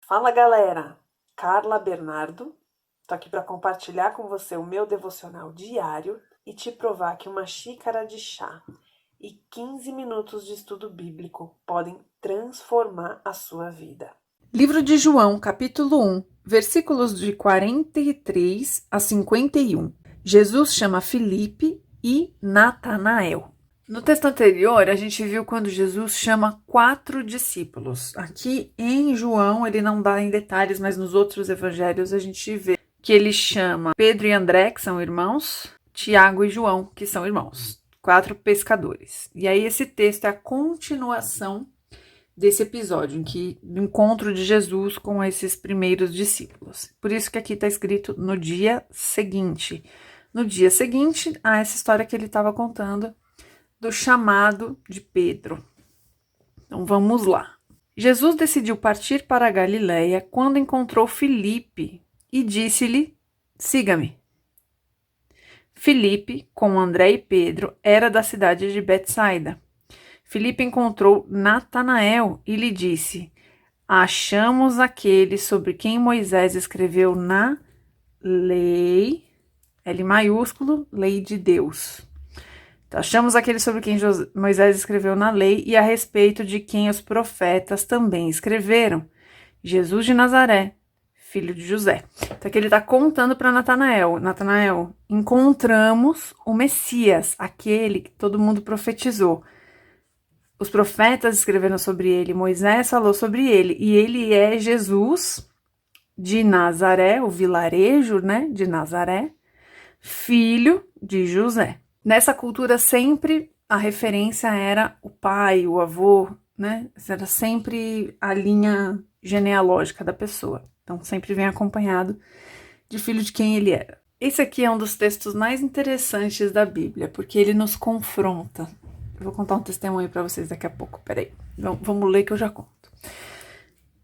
Fala galera, Carla Bernardo, tô aqui para compartilhar com você o meu devocional diário e te provar que uma xícara de chá e 15 minutos de estudo bíblico podem transformar a sua vida. Livro de João, capítulo 1, versículos de 43 a 51. Jesus chama Filipe e Natanael. No texto anterior, a gente viu quando Jesus chama 4 discípulos. Aqui em João, ele não dá em detalhes, mas nos outros evangelhos a gente vê que ele chama Pedro e André, que são irmãos, Tiago e João, que são irmãos. 4 pescadores. E aí esse texto é a continuação desse episódio, do encontro de Jesus com esses primeiros discípulos. Por isso que aqui está escrito no dia seguinte. No dia seguinte, há essa história que ele estava contando do chamado de Pedro. Então vamos lá. Jesus decidiu partir para a Galiléia quando encontrou Filipe e disse-lhe: siga-me. Filipe, com André e Pedro, era da cidade de Betsaida. Filipe encontrou Natanael e lhe disse: achamos aquele sobre quem Moisés escreveu na lei, L maiúsculo, lei de Deus. Então, achamos aquele sobre quem Moisés escreveu na lei e a respeito de quem os profetas também escreveram, Jesus de Nazaré, filho de José. Então aqui ele está contando para Natanael: Natanael, encontramos o Messias, aquele que todo mundo profetizou. Os profetas escreveram sobre ele, Moisés falou sobre ele, e ele é Jesus de Nazaré, o vilarejo, né, de Nazaré, filho de José. Nessa cultura sempre a referência era o pai, o avô, né, era sempre a linha genealógica da pessoa. Então sempre vem acompanhado de filho de quem ele era. Esse aqui é um dos textos mais interessantes da Bíblia, porque ele nos confronta. Eu vou contar um testemunho para vocês daqui a pouco, peraí. Vamos ler que eu já conto.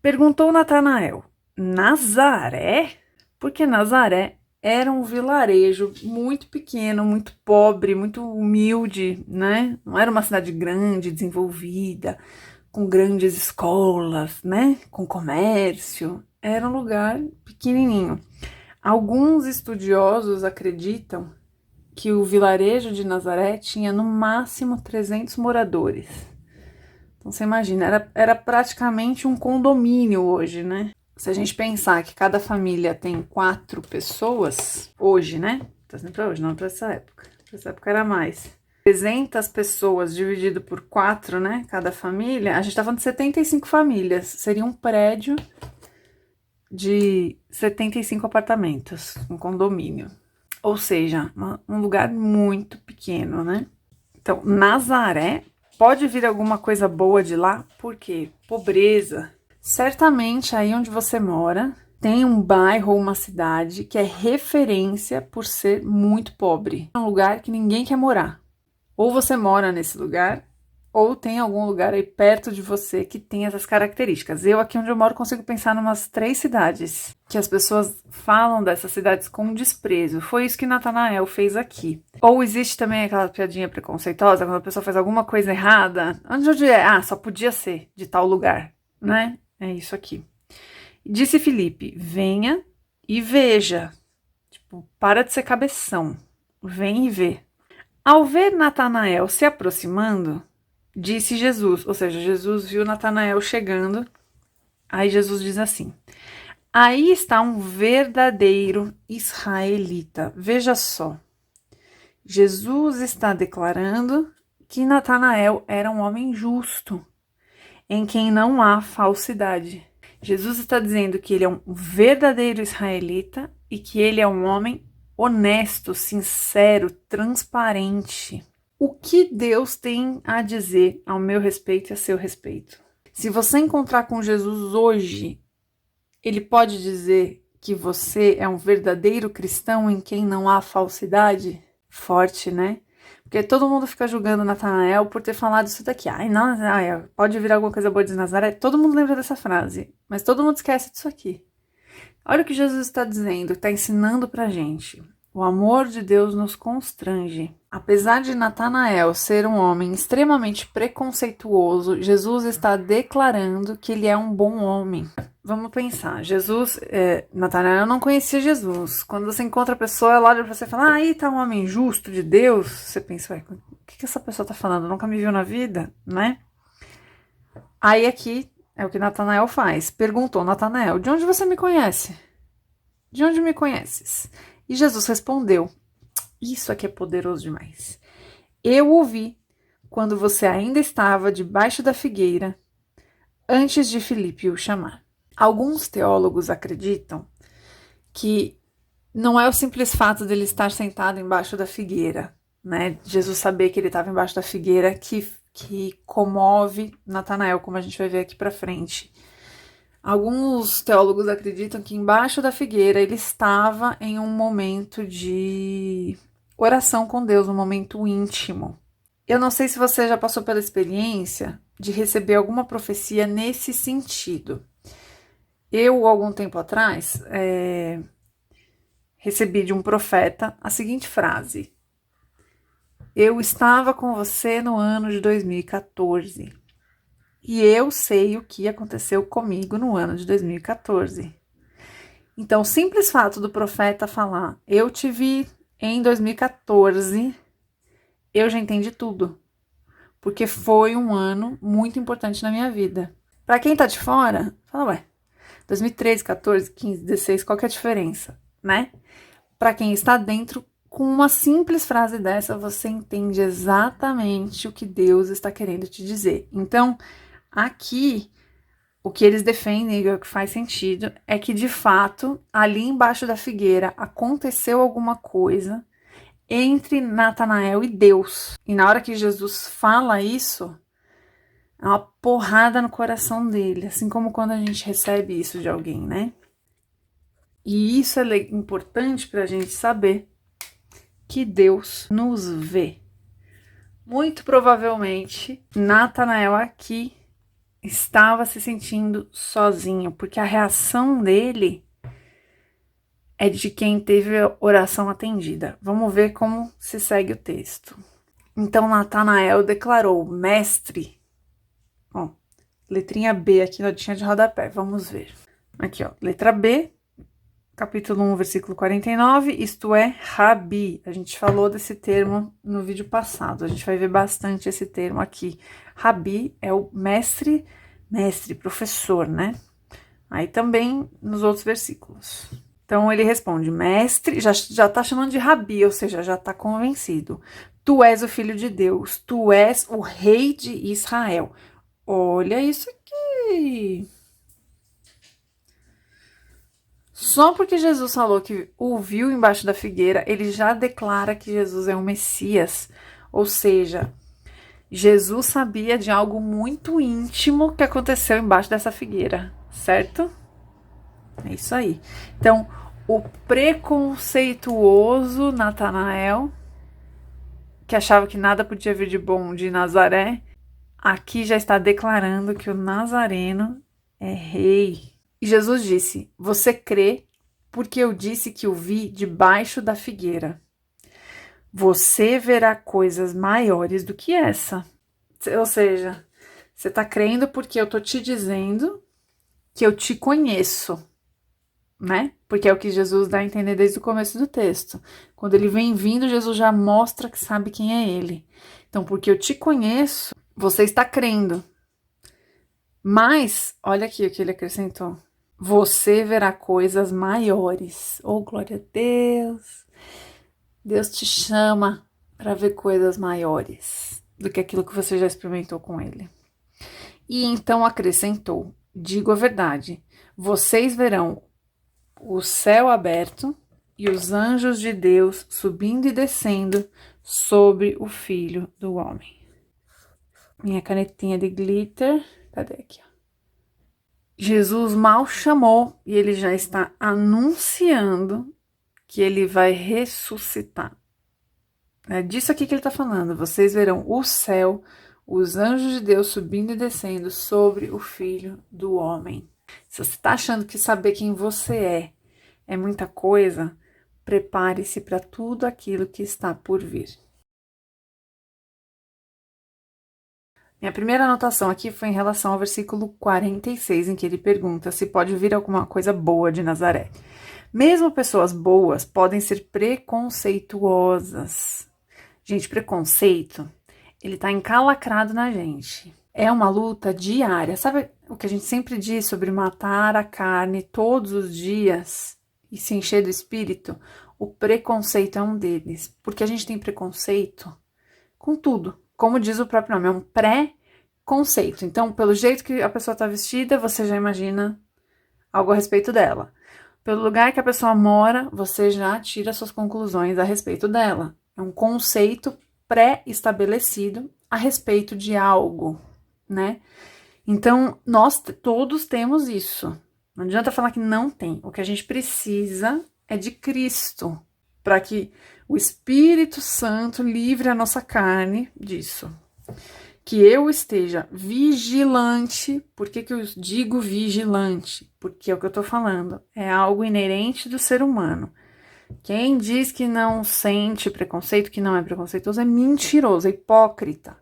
Perguntou Natanael: Nazaré? Porque Nazaré era um vilarejo muito pequeno, muito pobre, muito humilde, né? Não era uma cidade grande, desenvolvida, com grandes escolas, né? Com comércio. Era um lugar pequenininho. Alguns estudiosos acreditam que o vilarejo de Nazaré tinha no máximo 300 moradores. Então você imagina, era praticamente um condomínio hoje, né? Se a gente pensar que cada família tem 4 pessoas, hoje, né? Tá sendo pra hoje, não pra essa época. Pra essa época era mais. 300 pessoas dividido por 4, né? Cada família, a gente tá falando de 75 famílias. Seria um prédio de 75 apartamentos, um condomínio. Ou seja, um lugar muito pequeno, né? Então, Nazaré, pode vir alguma coisa boa de lá? Por quê? Pobreza. Certamente aí onde você mora tem um bairro ou uma cidade que é referência por ser muito pobre. É um lugar que ninguém quer morar. Ou você mora nesse lugar, ou tem algum lugar aí perto de você que tem essas características. Eu, aqui onde eu moro, consigo pensar em umas 3 cidades que as pessoas falam dessas cidades com desprezo. Foi isso que Natanael fez aqui. Ou existe também aquela piadinha preconceituosa, quando a pessoa faz alguma coisa errada. Onde é? Ah, só podia ser de tal lugar, né? É isso aqui. Disse Filipe: venha e veja. Tipo, para de ser cabeção. Vem e vê. Ao ver Natanael se aproximando, disse Jesus, ou seja, Jesus viu Natanael chegando, aí Jesus diz assim: aí está um verdadeiro israelita. Veja só, Jesus está declarando que Natanael era um homem justo, em quem não há falsidade. Jesus está dizendo que ele é um verdadeiro israelita e que ele é um homem honesto, sincero, transparente. O que Deus tem a dizer ao meu respeito e a seu respeito? Se você encontrar com Jesus hoje, ele pode dizer que você é um verdadeiro cristão em quem não há falsidade? Forte, né? Porque todo mundo fica julgando Natanael por ter falado isso daqui. Ai, não, pode vir alguma coisa boa de Nazaré. Todo mundo lembra dessa frase, mas todo mundo esquece disso aqui. Olha o que Jesus está dizendo, está ensinando pra gente. O amor de Deus nos constrange. Apesar de Natanael ser um homem extremamente preconceituoso, Jesus está declarando que ele é um bom homem. Vamos pensar, Natanael não conhecia Jesus. Quando você encontra a pessoa, ela olha pra você e fala, aí tá um homem justo de Deus. Você pensa, ué, o que essa pessoa tá falando? Nunca me viu na vida, né? Aí aqui é o que Natanael faz. Perguntou, Natanael, de onde você me conhece? De onde me conheces? E Jesus respondeu, isso aqui é poderoso demais. Eu ouvi quando você ainda estava debaixo da figueira, antes de Filipe o chamar. Alguns teólogos acreditam que não é o simples fato dele estar sentado embaixo da figueira, né? Jesus saber que ele estava embaixo da figueira que comove Natanael, como a gente vai ver aqui para frente. Alguns teólogos acreditam que embaixo da figueira ele estava em um momento de oração com Deus, um momento íntimo. Eu não sei se você já passou pela experiência de receber alguma profecia nesse sentido. Eu, algum tempo atrás, recebi de um profeta a seguinte frase: eu estava com você no ano de 2014. E eu sei o que aconteceu comigo no ano de 2014. Então, o simples fato do profeta falar, eu te vi em 2014, eu já entendi tudo. Porque foi um ano muito importante na minha vida. Para quem tá de fora, fala, ué, 2013, 14, 15, 16, qual que é a diferença, né? Para quem está dentro, com uma simples frase dessa, você entende exatamente o que Deus está querendo te dizer. Então, aqui, o que eles defendem, e o que faz sentido, é que, de fato, ali embaixo da figueira aconteceu alguma coisa entre Natanael e Deus. E na hora que Jesus fala isso, é uma porrada no coração dele, assim como quando a gente recebe isso de alguém, né? E isso é importante para a gente saber que Deus nos vê. Muito provavelmente, Natanael aqui estava se sentindo sozinho, porque a reação dele é de quem teve a oração atendida. Vamos ver como se segue o texto. Então Natanael declarou, mestre, ó, letrinha B aqui na notinha de rodapé, vamos ver. Aqui, ó, letra B, capítulo 1, versículo 49, isto é, Rabi. A gente falou desse termo no vídeo passado, a gente vai ver bastante esse termo aqui. Rabi é o mestre, professor, né? Aí também nos outros versículos. Então ele responde, mestre, já tá chamando de Rabi, ou seja, já tá convencido. Tu és o filho de Deus, tu és o rei de Israel. Olha isso aqui. Só porque Jesus falou que o viu embaixo da figueira, ele já declara que Jesus é o Messias. Ou seja, Jesus sabia de algo muito íntimo que aconteceu embaixo dessa figueira, certo? É isso aí. Então, o preconceituoso Natanael, que achava que nada podia vir de bom de Nazaré, aqui já está declarando que o Nazareno é rei. E Jesus disse, você crê porque eu disse que o vi debaixo da figueira. Você verá coisas maiores do que essa. Ou seja, você está crendo porque eu estou te dizendo que eu te conheço, né? Porque é o que Jesus dá a entender desde o começo do texto. Quando ele vem vindo, Jesus já mostra que sabe quem é ele. Então, porque eu te conheço, você está crendo. Mas, olha aqui o que ele acrescentou. Você verá coisas maiores. Oh, glória a Deus! Deus te chama para ver coisas maiores do que aquilo que você já experimentou com ele. E então acrescentou, digo a verdade, vocês verão o céu aberto e os anjos de Deus subindo e descendo sobre o Filho do Homem. Minha canetinha de glitter, cadê aqui? Ó. Jesus mal chamou e ele já está anunciando que ele vai ressuscitar. É disso aqui que ele está falando. Vocês verão o céu, os anjos de Deus subindo e descendo sobre o Filho do Homem. Se você está achando que saber quem você é muita coisa, prepare-se para tudo aquilo que está por vir. Minha primeira anotação aqui foi em relação ao versículo 46, em que ele pergunta se pode vir alguma coisa boa de Nazaré. Mesmo pessoas boas podem ser preconceituosas. Gente, preconceito, ele tá encalacrado na gente. É uma luta diária. Sabe o que a gente sempre diz sobre matar a carne todos os dias e se encher do espírito? O preconceito é um deles. Porque a gente tem preconceito com tudo. Como diz o próprio nome, é um pré-conceito. Então, pelo jeito que a pessoa tá vestida, você já imagina algo a respeito dela. Pelo lugar que a pessoa mora, você já tira suas conclusões a respeito dela. É um conceito pré-estabelecido a respeito de algo, né? Então, nós todos temos isso. Não adianta falar que não tem. O que a gente precisa é de Cristo, para que o Espírito Santo livre a nossa carne disso. Que eu esteja vigilante. Por que eu digo vigilante? Porque é o que eu tô falando. É algo inerente do ser humano. Quem diz que não sente preconceito, que não é preconceituoso, é mentiroso, é hipócrita.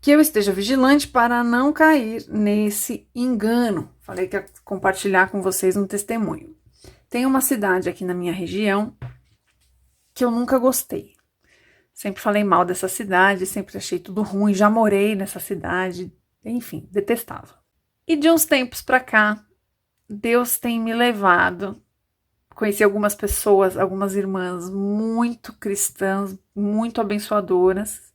Que eu esteja vigilante para não cair nesse engano. Falei que ia compartilhar com vocês um testemunho. Tem uma cidade aqui na minha região que eu nunca gostei. Sempre falei mal dessa cidade, sempre achei tudo ruim, já morei nessa cidade, enfim, detestava. E de uns tempos pra cá, Deus tem me levado. Conheci algumas pessoas, algumas irmãs muito cristãs, muito abençoadoras,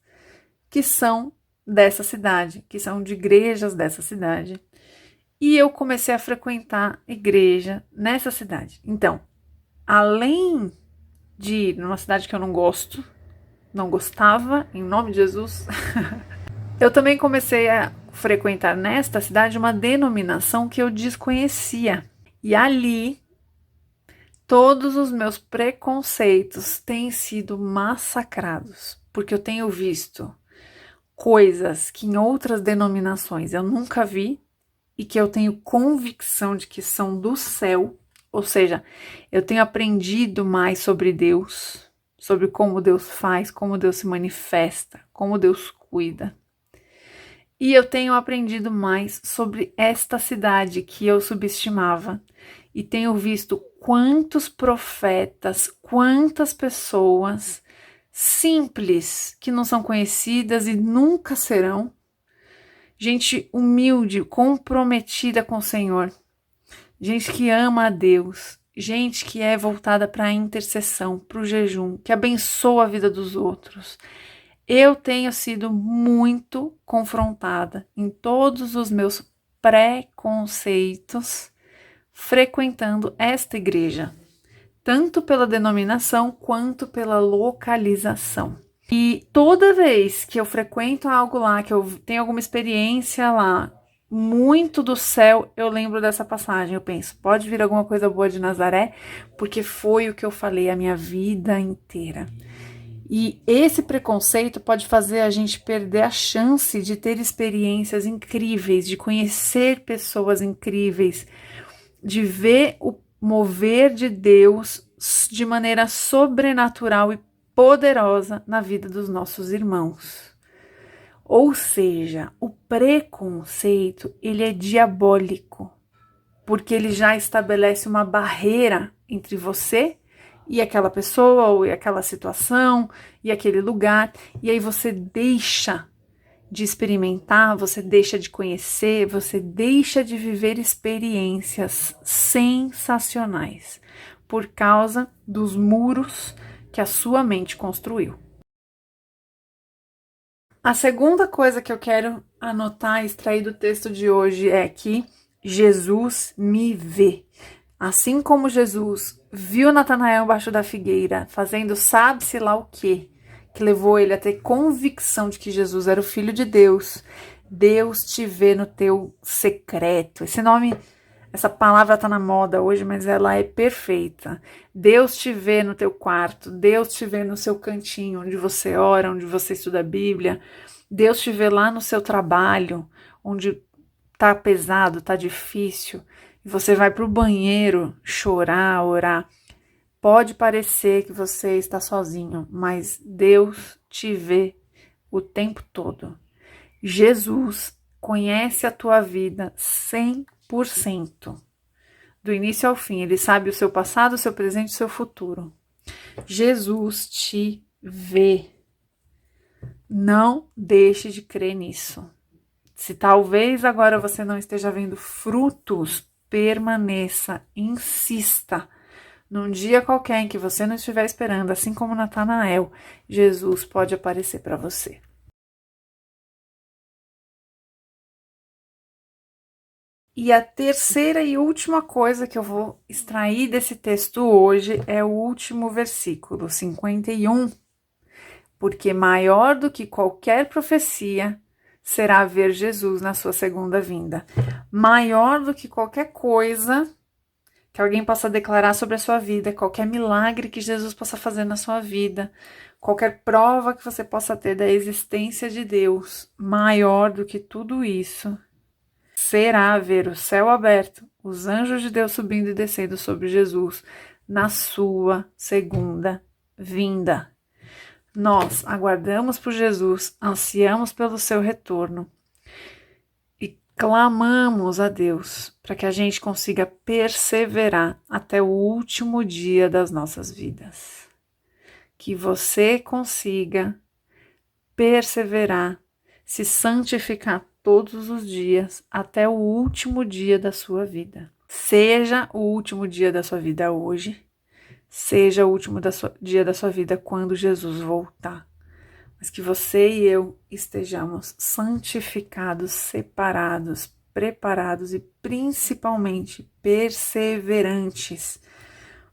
que são dessa cidade, que são de igrejas dessa cidade. E eu comecei a frequentar igreja nessa cidade. Então, além de ir numa cidade que eu não gosto, não gostava, em nome de Jesus, eu também comecei a frequentar nesta cidade uma denominação que eu desconhecia. E ali, todos os meus preconceitos têm sido massacrados, porque eu tenho visto coisas que em outras denominações eu nunca vi e que eu tenho convicção de que são do céu, ou seja, eu tenho aprendido mais sobre Deus, sobre como Deus faz, como Deus se manifesta, como Deus cuida. E eu tenho aprendido mais sobre esta cidade que eu subestimava e tenho visto quantos profetas, quantas pessoas simples que não são conhecidas e nunca serão, gente humilde, comprometida com o Senhor, gente que ama a Deus, gente que é voltada para a intercessão, para o jejum, que abençoa a vida dos outros. Eu tenho sido muito confrontada em todos os meus preconceitos frequentando esta igreja, tanto pela denominação quanto pela localização. E toda vez que eu frequento algo lá, que eu tenho alguma experiência lá, muito do céu, eu lembro dessa passagem. Eu penso, pode vir alguma coisa boa de Nazaré, porque foi o que eu falei a minha vida inteira. E esse preconceito pode fazer a gente perder a chance de ter experiências incríveis, de conhecer pessoas incríveis, de ver o mover de Deus de maneira sobrenatural e poderosa na vida dos nossos irmãos. Ou seja, o preconceito, ele é diabólico, porque ele já estabelece uma barreira entre você e aquela pessoa, ou aquela situação, e aquele lugar, e aí você deixa de experimentar, você deixa de conhecer, você deixa de viver experiências sensacionais por causa dos muros que a sua mente construiu. A segunda coisa que eu quero anotar e extrair do texto de hoje é que Jesus me vê. Assim como Jesus viu Natanael embaixo da figueira, fazendo sabe-se lá o quê, que levou ele a ter convicção de que Jesus era o Filho de Deus, Deus te vê no teu secreto. Esse nome, essa palavra tá na moda hoje, mas ela é perfeita. Deus te vê no teu quarto, Deus te vê no seu cantinho, onde você ora, onde você estuda a Bíblia, Deus te vê lá no seu trabalho, onde tá pesado, tá difícil, e você vai pro banheiro chorar, orar. Pode parecer que você está sozinho, mas Deus te vê o tempo todo. Jesus conhece a tua vida 100%. Do início ao fim, ele sabe o seu passado, o seu presente e o seu futuro. Jesus te vê. Não deixe de crer nisso. Se talvez agora você não esteja vendo frutos, permaneça, insista. Num dia qualquer em que você não estiver esperando, assim como Natanael, Jesus pode aparecer para você. E a terceira e última coisa que eu vou extrair desse texto hoje é o último versículo, 51. Porque maior do que qualquer profecia será ver Jesus na sua segunda vinda. Maior do que qualquer coisa que alguém possa declarar sobre a sua vida, qualquer milagre que Jesus possa fazer na sua vida, qualquer prova que você possa ter da existência de Deus, maior do que tudo isso, será ver o céu aberto, os anjos de Deus subindo e descendo sobre Jesus na sua segunda vinda. Nós aguardamos por Jesus, ansiamos pelo seu retorno e clamamos a Deus para que a gente consiga perseverar até o último dia das nossas vidas. Que você consiga perseverar, se santificar todos os dias até o último dia da sua vida. Seja o último dia da sua vida hoje, seja o último dia da sua vida quando Jesus voltar. Mas que você e eu estejamos santificados, separados, preparados e principalmente perseverantes.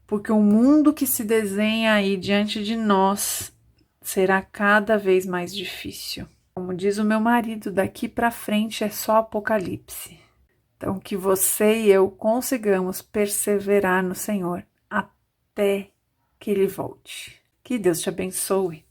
Porque o mundo que se desenha aí diante de nós será cada vez mais difícil. Como diz o meu marido, daqui para frente é só apocalipse. Então, que você e eu consigamos perseverar no Senhor até que Ele volte. Que Deus te abençoe.